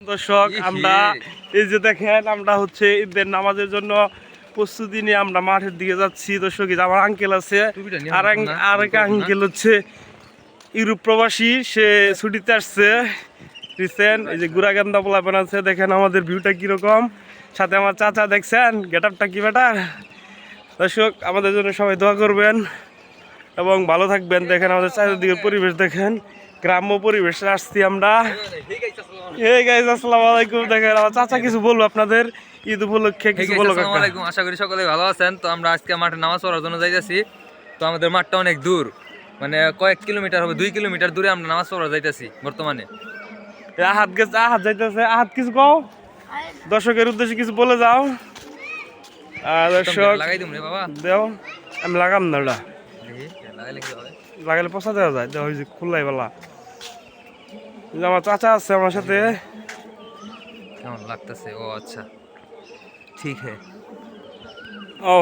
দর্শক আমরা এই যে দেখেন আমরা হচ্ছে ঈদের নামাজের জন্য প্রস্তুতি নিয়ে আমরা মাঠের দিকে যাচ্ছি। দর্শক আমার আঙ্কেল আছে, আর এক আঙ্কেল হচ্ছে ইউরোপ প্রবাসী, সে ছুটিতে আসছে রিসেন্ট। এই যে গুড়াগান্দা পোলাপান আছে, দেখেন আমাদের ভিউটা কিরকম, সাথে আমার চাচা দেখছেন গেট আপটা কি বেটা। দর্শক আমাদের জন্য সবাই দোয়া করবেন এবং ভালো থাকবেন। দেখেন আমাদের চারিদিকের পরিবেশ দেখেন, গ্রাম্য পরিবেশে আসছি আমরা। এই গাইস আসসালামু আলাইকুম। দেখেন আমার চাচা কিছু বলবো আপনাদের ঈদ উপলক্ষে কিছু বলো। আসসালামু আলাইকুম, আশা করি সকলে ভালো আছেন। তো আমরা আজকে মাঠে নামাজ পড়ার জন্য যাইতেছি। তো আমাদের মাঠটা অনেক দূর, মানে কয়েক কিলোমিটার হবে, 2 কিলোমিটার দূরে আমরা নামাজ পড়া যাইতেছি বর্তমানে। আহাত গেছে, আহাত যাইতেছে, আহাত কিছু কও, দর্শকের উদ্দেশ্যে কিছু বলে যাও। দর্শক লাগাই দিম রে বাবা, দেও, আমি লাগাম না, ওটা লাগাইলে কি হবে? লাগালে পচা দেওয়া যায়, দেওয়া হয়েছে খোলাই বেলা। আমার চাচা আছে আমার সাথে। কেমন লাগতেছে? ও আচ্ছা, ঠিক হ্যাঁ। ও